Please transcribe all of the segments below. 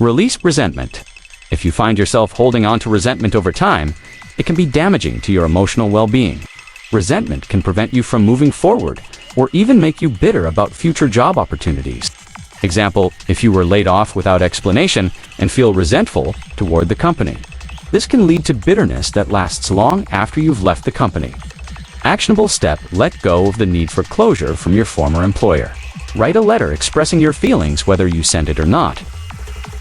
Release resentment. If you find yourself holding on to resentment over time, it can be damaging to your emotional well-being. Resentment can prevent you from moving forward or even make you bitter about future job opportunities. Example, if you were laid off without explanation and feel resentful toward the company. This can lead to bitterness that lasts long after you've left the company. Actionable step: let go of the need for closure from your former employer. Write a letter expressing your feelings whether you sent it or not.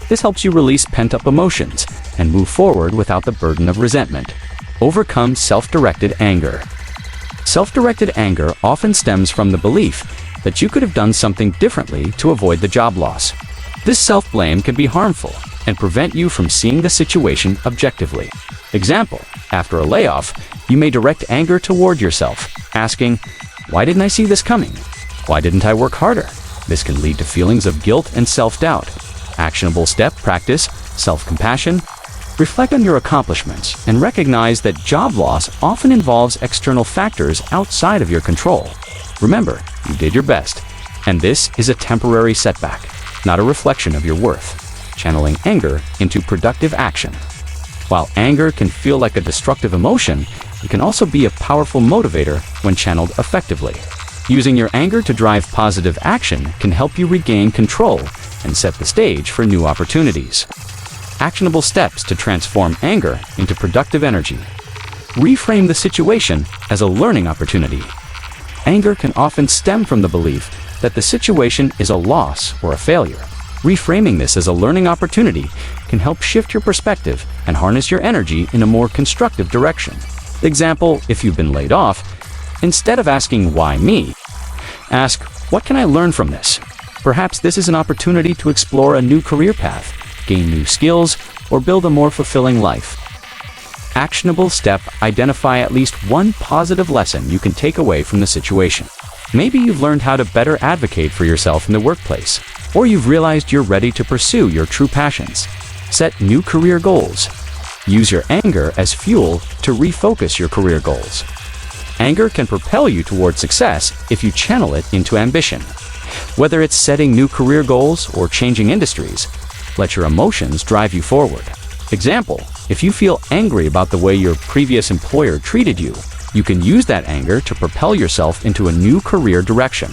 This helps you release pent-up emotions and move forward without the burden of resentment. Overcome self-directed anger. Self-directed anger often stems from the belief that you could have done something differently to avoid the job loss. This self-blame can be harmful and prevent you from seeing the situation objectively. Example, after a layoff, you may direct anger toward yourself, asking, "Why didn't I see this coming? Why didn't I work harder?" This can lead to feelings of guilt and self-doubt. Actionable step: practice self-compassion. Reflect on your accomplishments and recognize that job loss often involves external factors outside of your control. Remember, you did your best, and this is a temporary setback, not a reflection of your worth. Channeling anger into productive action. While anger can feel like a destructive emotion, it can also be a powerful motivator when channeled effectively. Using your anger to drive positive action can help you regain control and set the stage for new opportunities. Actionable steps to transform anger into productive energy. Reframe the situation as a learning opportunity. Anger can often stem from the belief that the situation is a loss or a failure. Reframing this as a learning opportunity can help shift your perspective and harness your energy in a more constructive direction. Example, if you've been laid off, instead of asking "why me?" ask, "What can I learn from this?" Perhaps this is an opportunity to explore a new career path, gain new skills, or build a more fulfilling life. Actionable step: identify at least one positive lesson you can take away from the situation. Maybe you've learned how to better advocate for yourself in the workplace, or you've realized you're ready to pursue your true passions. Set new career goals. Use your anger as fuel to refocus your career goals. Anger can propel you toward success if you channel it into ambition. Whether it's setting new career goals or changing industries, let your emotions drive you forward. Example, if you feel angry about the way your previous employer treated you, you can use that anger to propel yourself into a new career direction.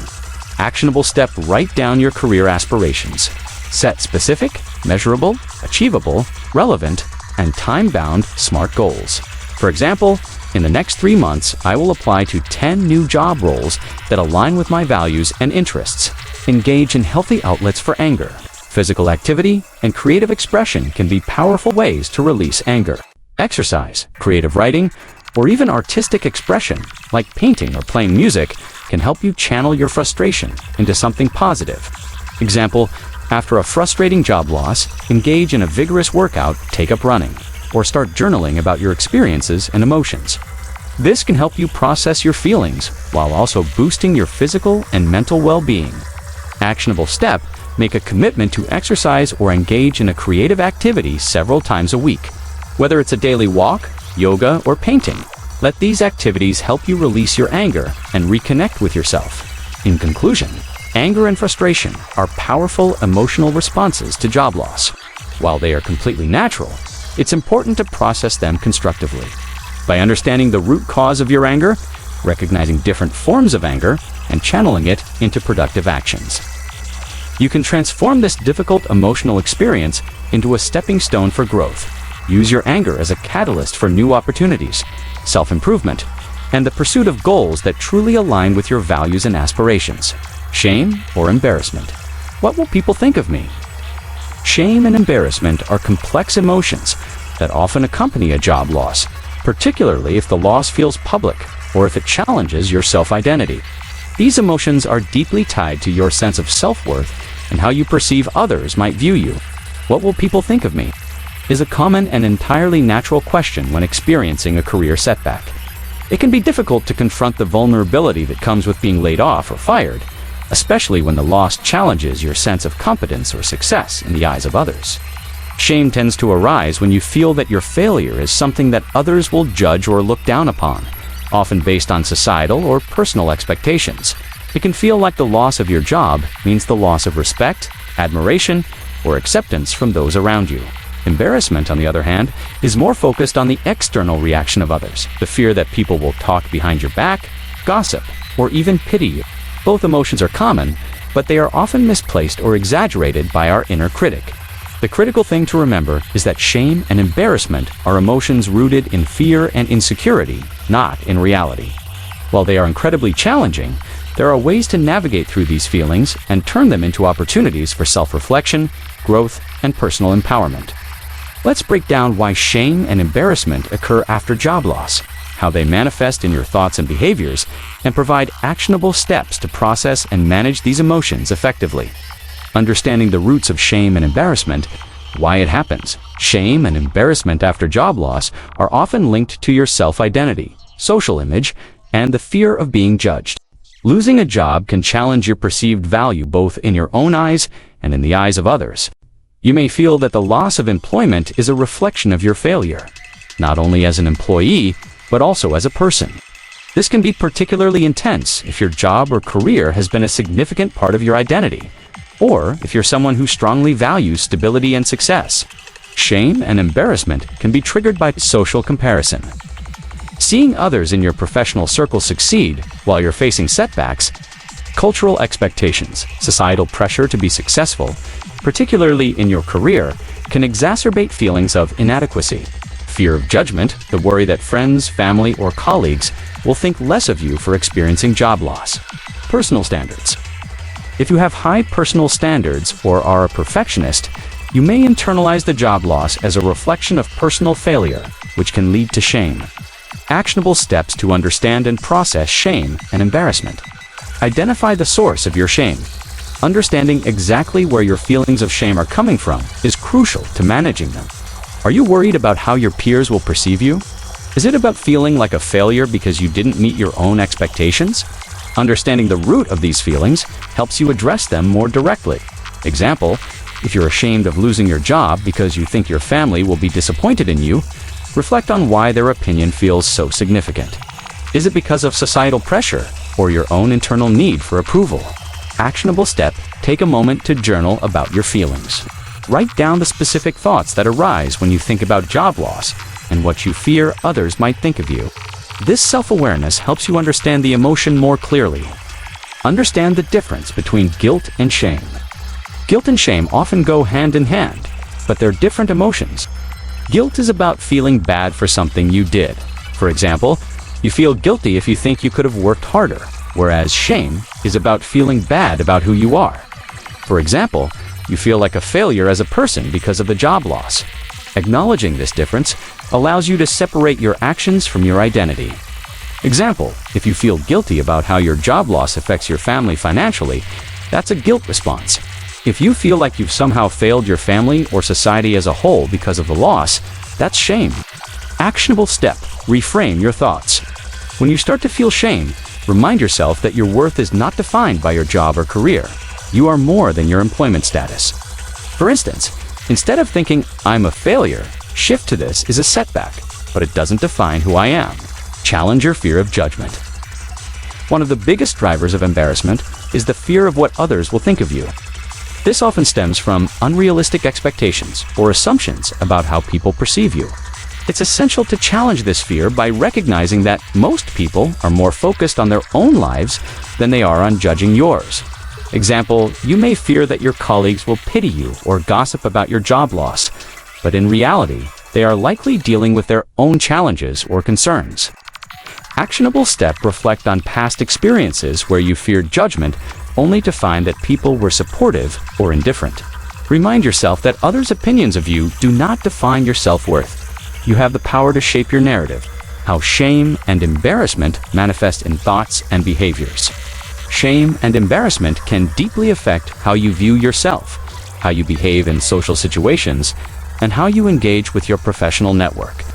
Actionable step: write down your career aspirations. Set specific, measurable, achievable, relevant, and time-bound SMART goals. For example, in the next 3 months, I will apply to 10 new job roles that align with my values and interests. Engage in healthy outlets for anger. Physical activity and creative expression can be powerful ways to release anger. Exercise, creative writing, or even artistic expression, like painting or playing music, can help you channel your frustration into something positive. Example, after a frustrating job loss, engage in a vigorous workout, take up running, or start journaling about your experiences and emotions. This can help you process your feelings while also boosting your physical and mental well-being. Actionable step: make a commitment to exercise or engage in a creative activity several times a week. Whether it's a daily walk, yoga, or painting, let these activities help you release your anger and reconnect with yourself. In conclusion, anger and frustration are powerful emotional responses to job loss. While they are completely natural, it's important to process them constructively. By understanding the root cause of your anger, recognizing different forms of anger, and channeling it into productive actions, you can transform this difficult emotional experience into a stepping stone for growth. Use your anger as a catalyst for new opportunities, self-improvement, and the pursuit of goals that truly align with your values and aspirations. Shame or embarrassment? What will people think of me? Shame and embarrassment are complex emotions that often accompany a job loss, particularly if the loss feels public or if it challenges your self-identity. These emotions are deeply tied to your sense of self-worth and how you perceive others might view you. What will people think of me? Is a common and entirely natural question when experiencing a career setback. It can be difficult to confront the vulnerability that comes with being laid off or fired, especially when the loss challenges your sense of competence or success in the eyes of others. Shame tends to arise when you feel that your failure is something that others will judge or look down upon, often based on societal or personal expectations. It can feel like the loss of your job means the loss of respect, admiration, or acceptance from those around you. Embarrassment, on the other hand, is more focused on the external reaction of others, the fear that people will talk behind your back, gossip, or even pity you. Both emotions are common, but they are often misplaced or exaggerated by our inner critic. The critical thing to remember is that shame and embarrassment are emotions rooted in fear and insecurity, not in reality. While they are incredibly challenging, there are ways to navigate through these feelings and turn them into opportunities for self-reflection, growth, and personal empowerment. Let's break down why shame and embarrassment occur after job loss, how they manifest in your thoughts and behaviors, and provide actionable steps to process and manage these emotions effectively. Understanding the roots of shame and embarrassment, why it happens. Shame and embarrassment after job loss are often linked to your self-identity, social image, and the fear of being judged. Losing a job can challenge your perceived value both in your own eyes and in the eyes of others. You may feel that the loss of employment is a reflection of your failure, not only as an employee, but also as a person. This can be particularly intense if your job or career has been a significant part of your identity, or if you're someone who strongly values stability and success. Shame and embarrassment can be triggered by social comparison. Seeing others in your professional circle succeed while you're facing setbacks, cultural expectations, societal pressure to be successful, particularly in your career, can exacerbate feelings of inadequacy. Fear of judgment, the worry that friends, family, or colleagues will think less of you for experiencing job loss. Personal standards. If you have high personal standards or are a perfectionist, you may internalize the job loss as a reflection of personal failure, which can lead to shame. Actionable steps to understand and process shame and embarrassment. Identify the source of your shame. Understanding exactly where your feelings of shame are coming from is crucial to managing them. Are you worried about how your peers will perceive you? Is it about feeling like a failure because you didn't meet your own expectations? Understanding the root of these feelings helps you address them more directly. Example, if you're ashamed of losing your job because you think your family will be disappointed in you, reflect on why their opinion feels so significant. Is it because of societal pressure or your own internal need for approval? Actionable step, take a moment to journal about your feelings. Write down the specific thoughts that arise when you think about job loss and what you fear others might think of you. This self-awareness helps you understand the emotion more clearly. Understand the difference between guilt and shame. Guilt and shame often go hand in hand, but they're different emotions. Guilt is about feeling bad for something you did. For example, you feel guilty if you think you could have worked harder, whereas shame is about feeling bad about who you are. For example, you feel like a failure as a person because of the job loss. Acknowledging this difference allows you to separate your actions from your identity. Example, if you feel guilty about how your job loss affects your family financially, that's a guilt response. If you feel like you've somehow failed your family or society as a whole because of the loss, that's shame. Actionable step, reframe your thoughts. When you start to feel shame, remind yourself that your worth is not defined by your job or career. You are more than your employment status. For instance, instead of thinking, "I'm a failure," shift to "This is a setback, but it doesn't define who I am." Challenge your fear of judgment. One of the biggest drivers of embarrassment is the fear of what others will think of you. This often stems from unrealistic expectations or assumptions about how people perceive you. It's essential to challenge this fear by recognizing that most people are more focused on their own lives than they are on judging yours. Example, you may fear that your colleagues will pity you or gossip about your job loss, but in reality, they are likely dealing with their own challenges or concerns. Actionable step, reflect on past experiences where you feared judgment only to find that people were supportive or indifferent. Remind yourself that others' opinions of you do not define your self-worth. You have the power to shape your narrative. How shame and embarrassment manifest in thoughts and behaviors. Shame and embarrassment can deeply affect how you view yourself, how you behave in social situations, and how you engage with your professional network.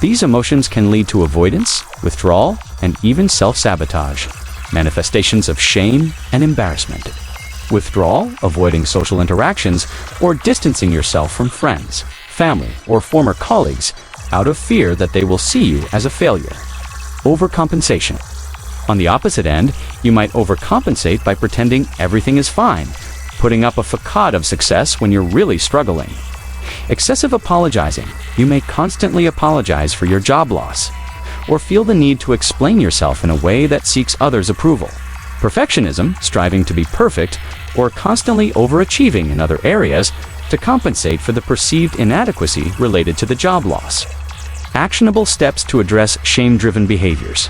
These emotions can lead to avoidance, withdrawal, and even self-sabotage. Manifestations of shame and embarrassment. Withdrawal, avoiding social interactions, or distancing yourself from friends, family, or former colleagues out of fear that they will see you as a failure. Overcompensation. On the opposite end, you might overcompensate by pretending everything is fine, putting up a facade of success when you're really struggling. Excessive apologizing. You may constantly apologize for your job loss, or feel the need to explain yourself in a way that seeks others' approval. Perfectionism, striving to be perfect, or constantly overachieving in other areas to compensate for the perceived inadequacy related to the job loss. Actionable steps to address shame-driven behaviors.